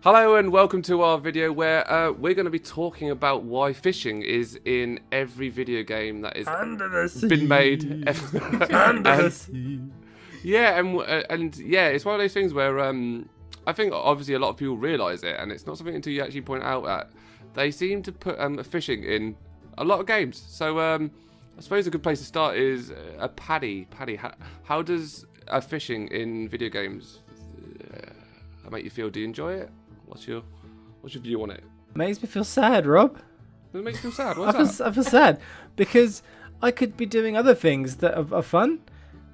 Hello and welcome to our video where we're going to be talking about why fishing is in every video game that has been made. Under the sea. Yeah, and yeah, it's one of those things where I think obviously a lot of people realise it, and it's not something until you actually point out that they seem to put fishing in a lot of games. So I suppose a good place to start is Paddy. Paddy, how does fishing in video games make you feel? Do you enjoy it? What's your view on it? Makes me feel sad, Rob. It makes you feel sad. What's that? I feel sad because I could be doing other things that are fun,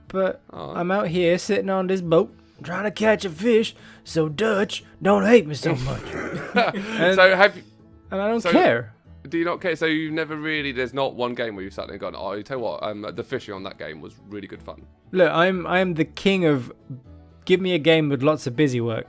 but I'm out here sitting on this boat trying to catch a fish. So Dutch, don't hate me so much. and I don't care. Do you not care? So you've never really? There's not one game where you've sat there and gone, "Oh, I tell you what, the fishing on that game was really good fun." Look, I'm the king of give me a game with lots of busy work.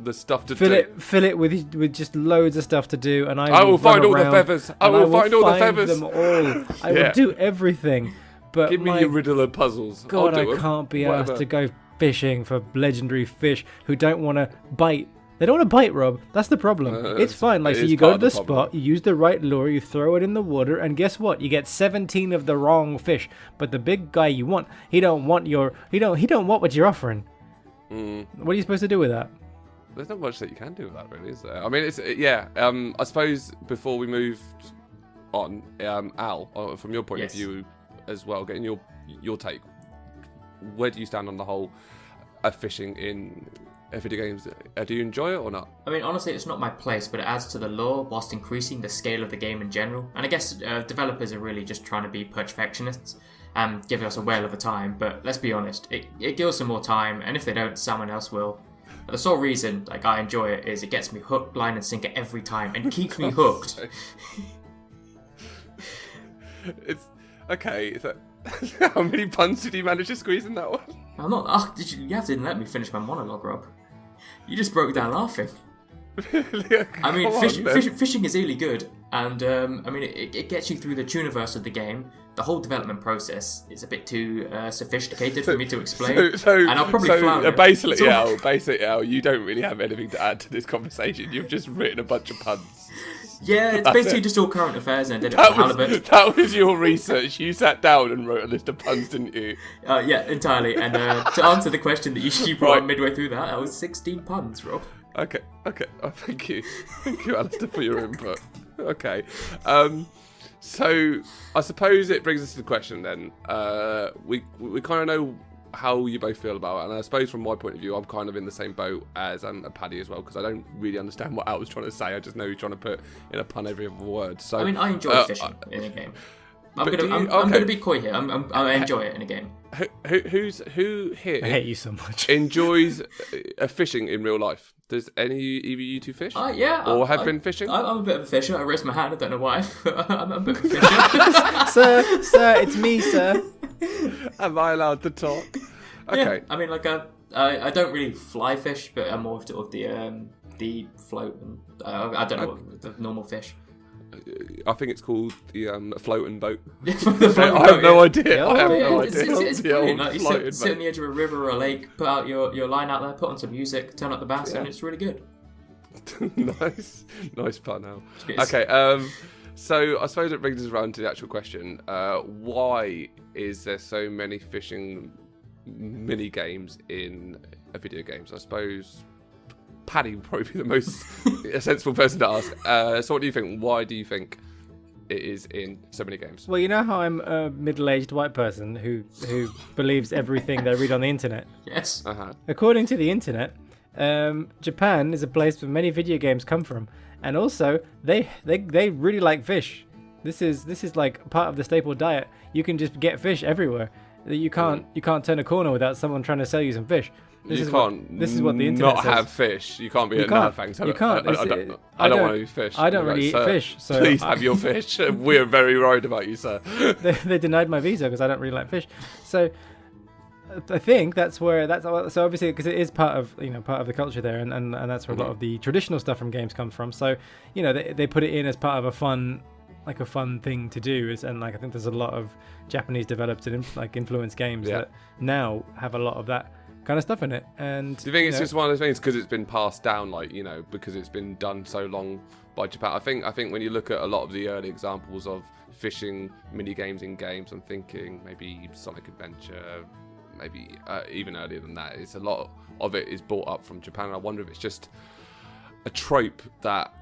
The stuff to do. Fill it with just loads of stuff to do, and I will find all the feathers. I will find all the feathers. Them all. I will do everything. But give me your riddle of puzzles. God, I can't be asked to go fishing for legendary fish who don't want to bite. They don't want to bite, Rob. That's the problem. It's fine. Like, so you go to the spot, you use the right lure, you throw it in the water, and guess what? You get 17 of the wrong fish. But the big guy you want, he don't want what you're offering. What are you supposed to do with that? There's not much that you can do with that, really, is there? I mean, it's I suppose before we move on, Al, from your point of view as well, getting your take, where do you stand on the whole fishing in video games? Do you enjoy it or not? I mean, honestly, it's not my place, but it adds to the lore whilst increasing the scale of the game in general. And I guess developers are really just trying to be perfectionists and giving us a whale of a time. But let's be honest, it gives some more time, and if they don't, someone else will. The sole reason I enjoy it is it gets me hook, line and sinker every time and keeps me hooked. It's okay. How many puns did you manage to squeeze in that one? I'm not. Oh, you have to let me finish my monologue, Rob. You just broke down laughing. I mean, fishing is really good, and I mean it gets you through the tuniverse of the game. The whole development process is a bit too sophisticated for me to explain, and I'll probably flounder. Basically, Al, you don't really have anything to add to this conversation. You've just written a bunch of puns. Yeah, it's basically just all current affairs, and I did it for halibut. That was your research. You sat down and wrote a list of puns, didn't you? Yeah, entirely. And to answer the question that you brought midway through that was 16 puns, Rob. Okay. Oh, thank you, Alistair, for your input. Okay. So I suppose it brings us to the question then. We kind of know how you both feel about it, and I suppose from my point of view, I'm kind of in the same boat as Paddy as well, because I don't really understand what Al was trying to say. I just know he's trying to put in a pun every other word. So I mean, I enjoy fishing in a game. I'm gonna be coy here. I enjoy it in a game. Who here? I hate you so much. Enjoys fishing in real life? Does either you two fish? Yeah. Or have been fishing? I'm a bit of a fisher. I raised my hand. I don't know why. I'm a bit of a fisher. Sir, it's me, sir. Am I allowed to talk? Okay. Yeah, I mean, I don't really fly fish, but I'm more sort of the float. And, I don't know the normal fish. I think it's called the floating boat. The floating I have no idea. It's brilliant. Like, you sit on the edge of a river or a lake, put out your line out there, put on some music, turn up the bass, and it's really good. Nice pun, Al. Okay, so I suppose it brings us around to the actual question. Why is there so many fishing mini games in video games? I suppose Paddy would probably be the most sensible person to ask. So what do you think? Why do you think it is in so many games? Well, you know how I'm a middle-aged white person who believes everything they read on the internet? Yes. According to the internet, Japan is a place where many video games come from. And also, they really like fish. This is like part of the staple diet. You can just get fish everywhere. You can't turn a corner without someone trying to sell you some fish. This is what the internet says. Not have fish. You can't be at Thanks. You can't. I don't want to eat fish. I don't really eat fish. So please have your fish. We're very worried about you, sir. They denied my visa because I don't really like fish. So I think so obviously because it is part of the culture there, and that's where a lot of the traditional stuff from games comes from. So they put it in as part of a fun thing to do, and I think there's a lot of Japanese developed and influenced games that now have a lot of that kind of stuff in it. And do you think it's just one of those things because it's been passed down, like, you know, because it's been done so long by Japan? I think when you look at a lot of the early examples of fishing mini games in games, I'm thinking maybe Sonic Adventure, maybe even earlier than that. It's a lot of it is brought up from Japan. And I wonder if it's just a trope that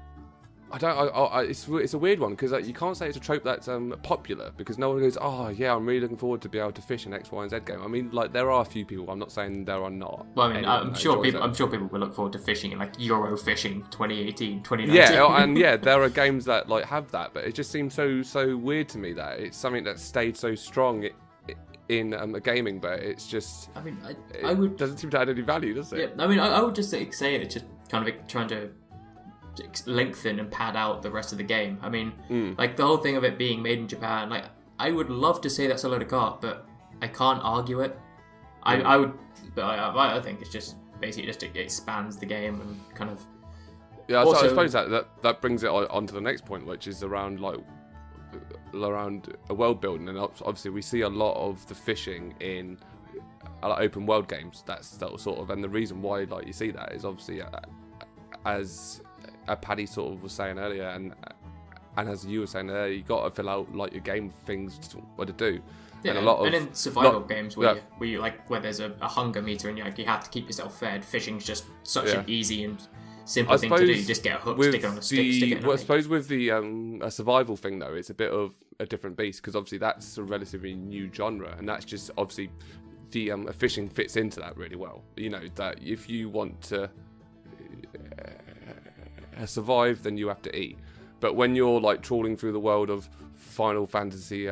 it's a weird one because you can't say it's a trope that's popular because no one goes, oh yeah, I'm really looking forward to be able to fish an X, Y, and Z game. I mean, like there are a few people. I'm not saying there are not. Well, I mean, I'm sure people will look forward to fishing, like Euro fishing 2018, 2019. Yeah, and yeah, there are games that like have that, but it just seems so weird to me that it's something that stayed so strong in gaming, but it's just. I mean, I would doesn't seem to add any value, does it? Yeah, I mean, I would just say it's just kind of trying to lengthen and pad out the rest of the game. I mean, like the whole thing of it being made in Japan, like I would love to say that's a load of cart, but I can't argue it. I would, but I think it's just basically just it expands the game and kind of. Yeah, also, I suppose that brings it on to the next point, which is around a world building, and obviously we see a lot of the fishing in open world games. That's sort of, and the reason why like you see that is obviously as Paddy sort of was saying earlier, and as you were saying earlier, you got to fill out like your game things what to do. Yeah, and in survival games where you like where there's a hunger meter and you have to keep yourself fed, fishing's just such an easy and simple thing to do. You just get a hook, stick it on a stick, stick it in I suppose with the a survival thing though, it's a bit of a different beast because obviously that's a relatively new genre, and that's just obviously the fishing fits into that really well. You know that if you want to survive, then you have to eat. But when you're like trawling through the world of Final Fantasy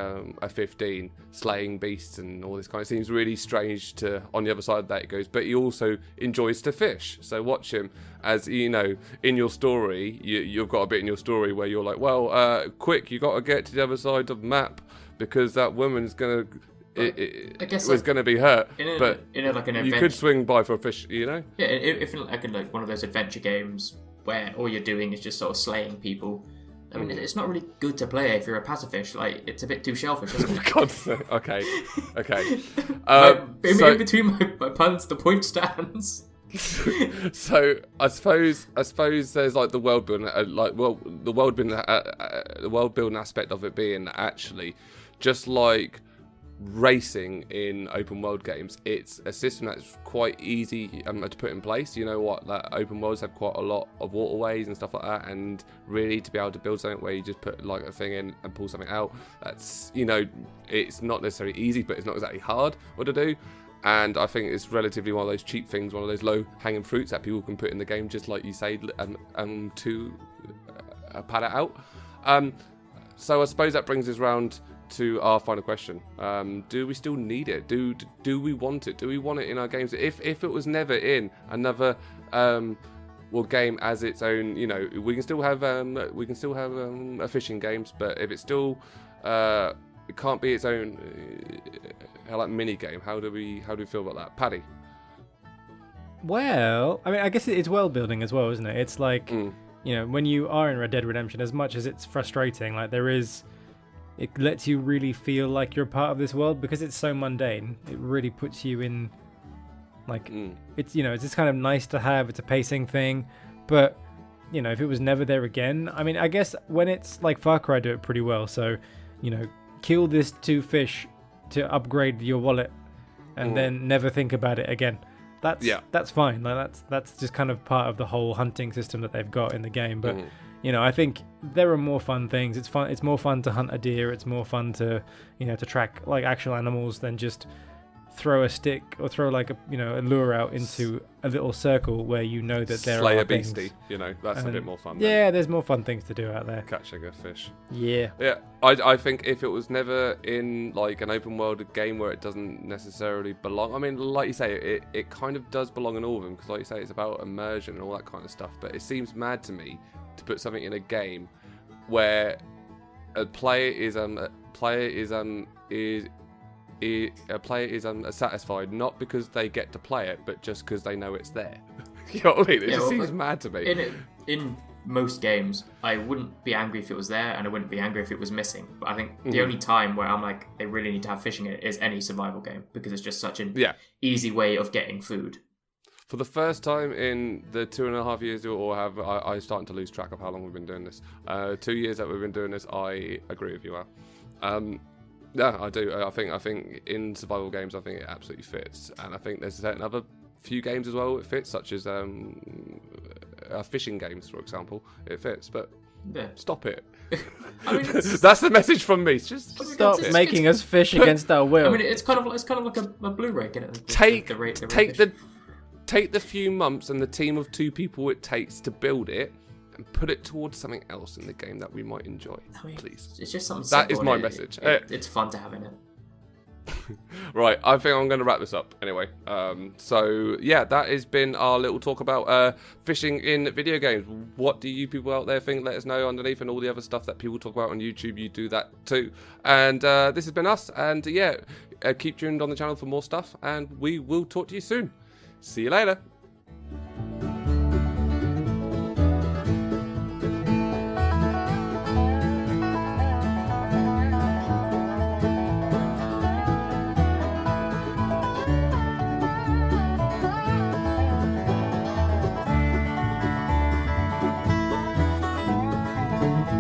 15, slaying beasts and all this kind of seems really strange to on the other side of that it goes, but he also enjoys to fish. So watch him as, you know, in your story, you've got a bit in your story where you're like, well, quick, you got to get to the other side of the map because that woman's going to... I guess was going to be hurt, but you could swing by for a fish, you know? Yeah, if like one of those adventure games where all you're doing is just sort of slaying people. I mean, it's not really good to play if you're a pacifist. Like, it's a bit too shellfish, isn't it? God's sake. Okay. In between my puns, the point stands. So I suppose there's like the world building, the world building aspect of it being actually just like racing in open world games. It's a system that's quite easy to put in place. You know what, that open worlds have quite a lot of waterways and stuff like that, and really to be able to build something where you just put like a thing in and pull something out, that's, you know, it's not necessarily easy, but it's not exactly hard what to do. And I think it's relatively one of those cheap things, one of those low hanging fruits that people can put in the game, just like you say, to pad it out. So I suppose that brings us round to our final question. Do we still need it? Do we want it? Do we want it in our games? If it was never in another game as its own, you know, we can still have fishing games, but if it's still it can't be its own like mini game, how do we feel about that, Paddy? Well, I mean, I guess it's world building as well, isn't it? It's like you know, when you are in Red Dead Redemption, as much as it's frustrating, like it lets you really feel like you're part of this world because it's so mundane. It really puts you in, like, it's, you know, it's just kind of nice to have. It's a pacing thing, but, you know, if it was never there again, I mean, I guess when it's like Far Cry do it pretty well. So, you know, kill this 2 fish to upgrade your wallet and then never think about it again. That's fine. Like that's just kind of part of the whole hunting system that they've got in the game. But you know, I think there are more fun things. It's fun. It's more fun to hunt a deer. It's more fun to, you know, to track like actual animals than just throw a stick or throw like a lure out into a little circle where you know that there slay are a beastie. things. You know, that's a bit more fun. Yeah, there's more fun things to do out there. Catching a fish. Yeah. I think if it was never in like an open world game where it doesn't necessarily belong. I mean, like you say, it kind of does belong in all of them because, like you say, it's about immersion and all that kind of stuff. But it seems mad to me to put something in a game where a player is satisfied not because they get to play it, but just because they know it's there. You know what I mean? It just seems mad to me. In most games, I wouldn't be angry if it was there, and I wouldn't be angry if it was missing. But I think the only time where I'm like, they really need to have fishing in it is any survival game, because it's just such an easy way of getting food. For the first time in the 2.5 years I'm starting to lose track of how long we've been doing this. 2 years that we've been doing this, I agree with you, Al. Yeah, I do. I think in survival games, I think it absolutely fits, and I think there's another few games as well it fits, such as fishing games, for example. It fits, but stop it. I mean, that's the message from me. Just stop making us fish against our will. I mean, it's kind of like a Blu-ray. Take the few months and the team of 2 people it takes to build it, and put it towards something else in the game that we might enjoy. I mean, please. It's just something that is my message. It's fun to have in it. Right, I think I'm going to wrap this up anyway. So yeah, that has been our little talk about fishing in video games. What do you people out there think? Let us know underneath, and all the other stuff that people talk about on YouTube, you do that too. And this has been us, and yeah, keep tuned on the channel for more stuff, and we will talk to you soon. See you later.